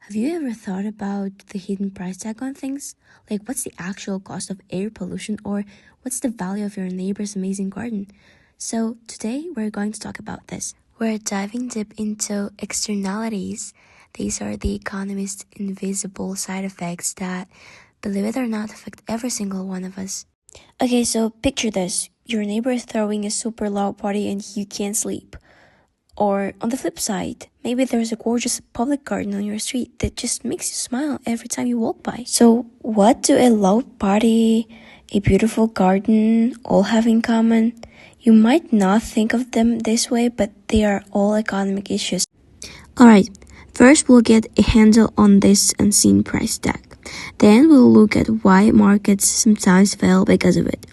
Have you ever thought about the hidden price tag on things? Like, what's the actual cost of air pollution, or what's the value of your neighbor's amazing garden? So, today we're going to talk about this. We're diving deep into externalities. These are the economist's invisible side effects that, believe it or not, affect every single one of us. Okay, so picture this. Your neighbor is throwing a super loud party and you can't sleep. Or on the flip side, maybe there's a gorgeous public garden on your street that just makes you smile every time you walk by. So what do a loud party, a beautiful garden all have in common? You might not think of them this way, but they are all economic issues. Alright, first we'll get a handle on this unseen price tag. Then we'll look at why markets sometimes fail because of it.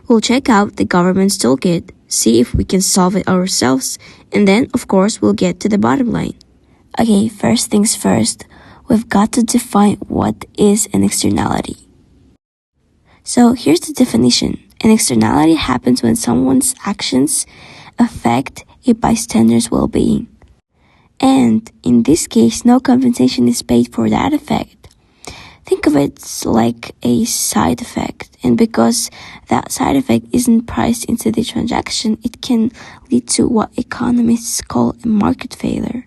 We'll check out the government's toolkit, see if we can solve it ourselves, and then, of course, we'll get to the bottom line. Okay, first things first, we've got to define what is an externality. So here's the definition. An externality happens when someone's actions affect a bystander's well-being. And in this case, no compensation is paid for that effect. Think of it like a side effect, and because that side effect isn't priced into the transaction, it can lead to what economists call a market failure.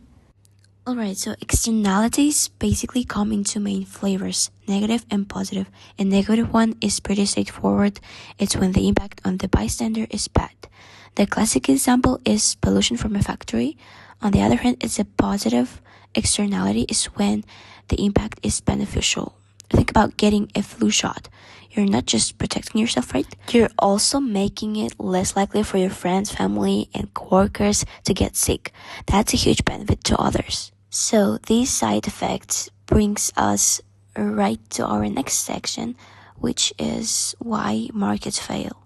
Alright, so externalities basically come in two main flavors, negative and positive. A negative one is pretty straightforward. It's when the impact on the bystander is bad. The classic example is pollution from a factory. On the other hand, it's a positive externality is when the impact is beneficial. Think about getting a flu shot. You're not just protecting yourself, right? You're also making it less likely for your friends, family, and coworkers to get sick. That's a huge benefit to others. So these side effects brings us right to our next section, which is why markets fail.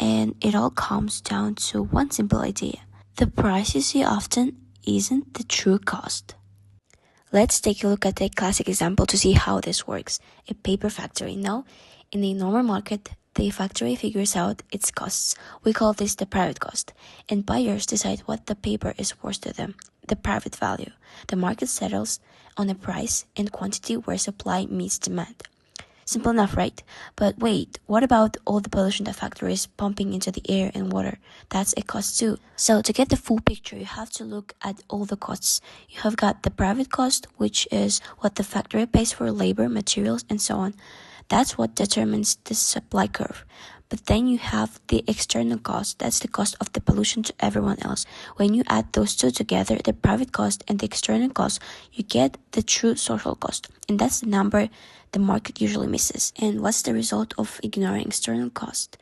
And it all comes down to one simple idea. The price you see often isn't the true cost. Let's take a look at a classic example to see how this works. A paper factory. Now, in a normal market, the factory figures out its costs. We call this the private cost. And buyers decide what the paper is worth to them, the private value. The market settles on a price and quantity where supply meets demand. Simple enough, right? But wait, what about all the pollution the factory is pumping into the air and water? That's a cost too. So to get the full picture, you have to look at all the costs. You have got the private cost, which is what the factory pays for labor, materials, and so on. That's what determines the supply curve. But then you have the external cost. That's the cost of the pollution to everyone else. When you add those two together, the private cost and the external cost, you get the true social cost. And that's the number the market usually misses. And what's the result of ignoring external cost?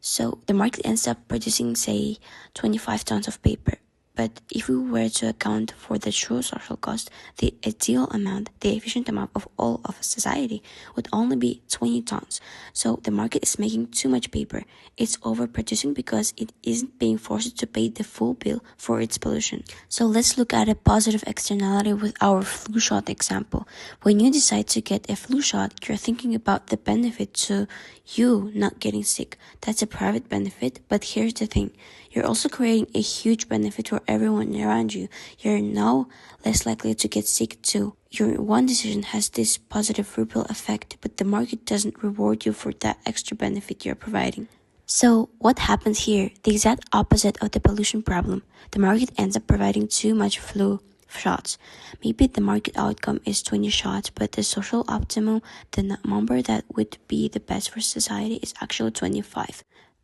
So the market ends up producing, say, 25 tons of paper. But if we were to account for the true social cost, the ideal amount, the efficient amount of all of society would only be 20 tons. So the market is making too much paper. It's overproducing because it isn't being forced to pay the full bill for its pollution. So let's look at a positive externality with our flu shot example. When you decide to get a flu shot, you're thinking about the benefit to you not getting sick. That's a private benefit, but here's the thing. You're also creating a huge benefit for everyone around you. You're now less likely to get sick too. Your one decision has this positive ripple effect, but the market doesn't reward you for that extra benefit you're providing. So what happens here? The exact opposite of the pollution problem. The market ends up providing too much flu shots. Maybe the market outcome is 20 shots, but the social optimum, the number that would be the best for society, is actually 25.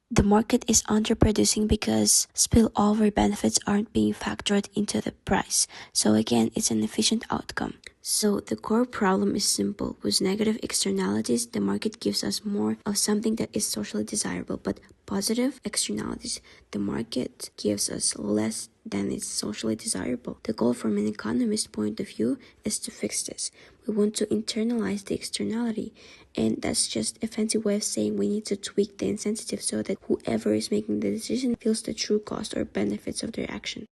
The market is underproducing because spillover benefits aren't being factored into the price. So again, it's an efficient outcome. So the core problem is simple. With negative externalities, the market gives us more of something that is socially desirable, but positive externalities, the market gives us less than is socially desirable. The goal from an economist's point of view is to fix this. We want to internalize the externality, and that's just a fancy way of saying we need to tweak the incentive so that whoever is making the decision feels the true cost or benefits of their action.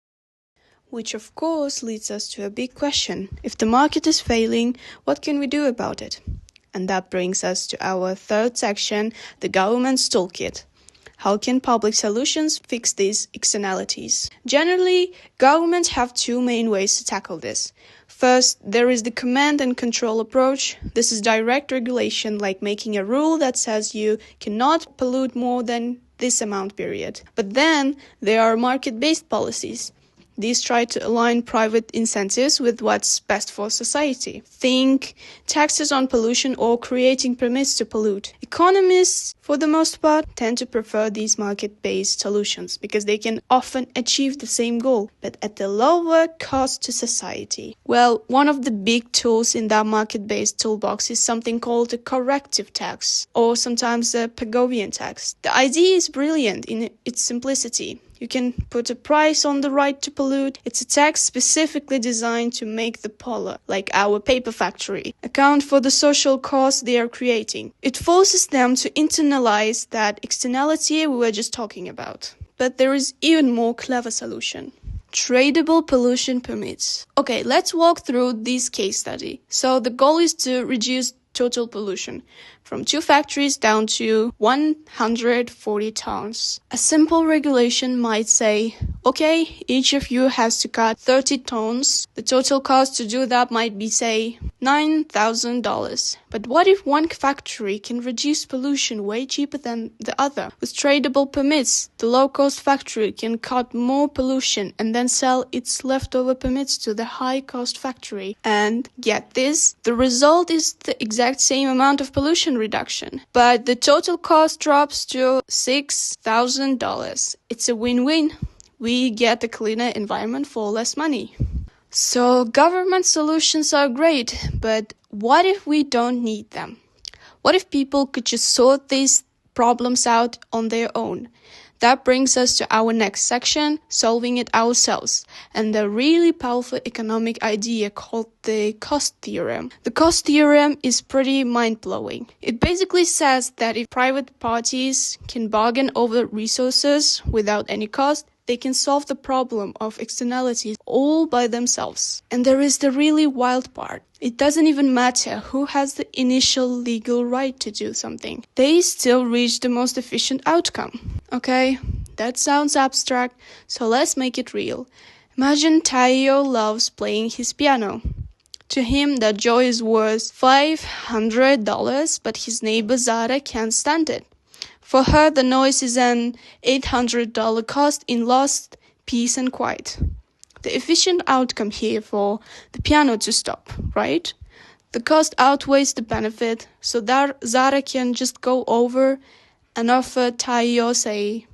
Which of course leads us to a big question. If the market is failing, what can we do about it? And that brings us to our third section, the government's toolkit. How can public solutions fix these externalities? Generally, governments have two main ways to tackle this. First, there is the command and control approach. This is direct regulation, like making a rule that says you cannot pollute more than this amount period. But then there are market-based policies. These try to align private incentives with what's best for society. Think taxes on pollution or creating permits to pollute. Economists, for the most part, tend to prefer these market-based solutions because they can often achieve the same goal, but at a lower cost to society. Well, one of the big tools in that market-based toolbox is something called a corrective tax, or sometimes a Pagovian tax. The idea is brilliant in its simplicity. You can put a price on the right to pollute. It's a tax specifically designed to make the poller, like our paper factory, account for the social costs they are creating. It forces them to internalize that externality we were just talking about. But there is even more clever solution. Tradable pollution permits. Okay, let's walk through this case study. So the goal is to reduce total pollution from 2 factories down to 140 tons. A simple regulation might say, okay, each of you has to cut 30 tons. The total cost to do that might be, say, $9,000. But what if one factory can reduce pollution way cheaper than the other? With tradable permits, the low-cost factory can cut more pollution and then sell its leftover permits to the high-cost factory. And get this, the result is the exact same amount of pollution reduction, but the total cost drops to $6,000. It's a win-win. We get a cleaner environment for less money. So government solutions are great, but what if we don't need them? What if people could just sort these problems out on their own? That brings us to our next section, solving it ourselves, and the really powerful economic idea called the cost theorem. The cost theorem is pretty mind-blowing. It basically says that if private parties can bargain over resources without any cost, they can solve the problem of externalities all by themselves. And there is the really wild part. It doesn't even matter who has the initial legal right to do something. They still reach the most efficient outcome. Okay, that sounds abstract, so let's make it real. Imagine Tayo loves playing his piano. To him, that joy is worth $500, but his neighbor Zara can't stand it. For her, the noise is an $800 cost in lost peace and quiet. The efficient outcome here for the piano to stop, right? The cost outweighs the benefit, so that Zara can just go over and offer Tayo, say,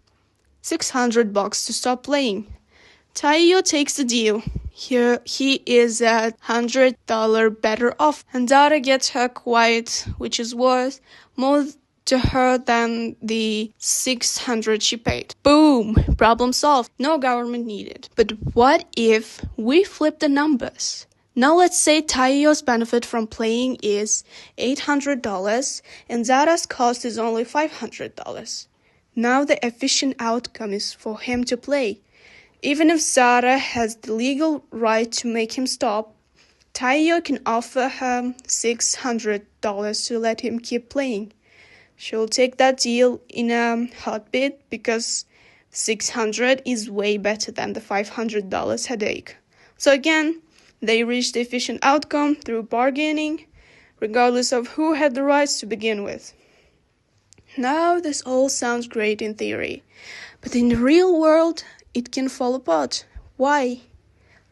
$600 to stop playing. Tayo takes the deal. Here he is at $100 better off, and Zara gets her quiet, which is worth more to her than the $600 she paid. Boom! Problem solved. No government needed. But what if we flip the numbers? Now let's say Tayo's benefit from playing is $800 and Zara's cost is only $500. Now the efficient outcome is for him to play. Even if Zara has the legal right to make him stop, Tayo can offer her $600 to let him keep playing. She'll take that deal in a heartbeat because $600 is way better than the $500 headache. So again, they reached the efficient outcome through bargaining, regardless of who had the rights to begin with. Now this all sounds great in theory, but in the real world, it can fall apart. Why?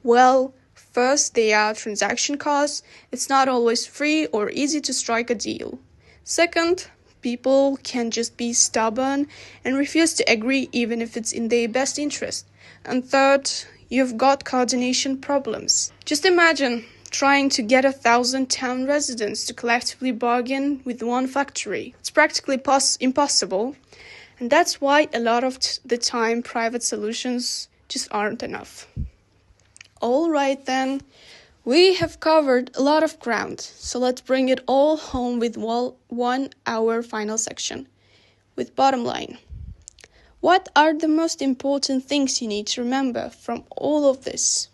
Well, first, there are transaction costs. It's not always free or easy to strike a deal. Second, people can just be stubborn and refuse to agree even if it's in their best interest. And third, you've got coordination problems. Just imagine trying to get 1,000 town residents to collectively bargain with one factory. It's practically impossible. And that's why a lot of the time private solutions just aren't enough. All right then. We have covered a lot of ground, so let's bring it all home with our final section, with bottom line. What are the most important things you need to remember from all of this?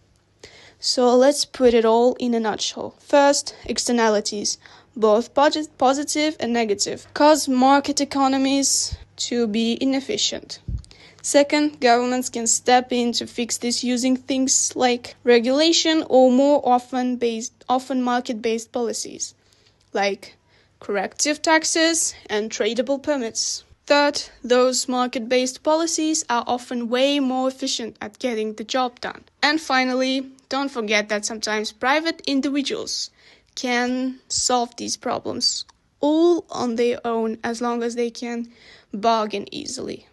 So let's put it all in a nutshell. First, externalities, both positive and negative, cause market economies to be inefficient. Second, governments can step in to fix this using things like regulation or more often market-based policies, like corrective taxes and tradable permits. Third, those market-based policies are often way more efficient at getting the job done. And finally, don't forget that sometimes private individuals can solve these problems all on their own as long as they can bargain easily.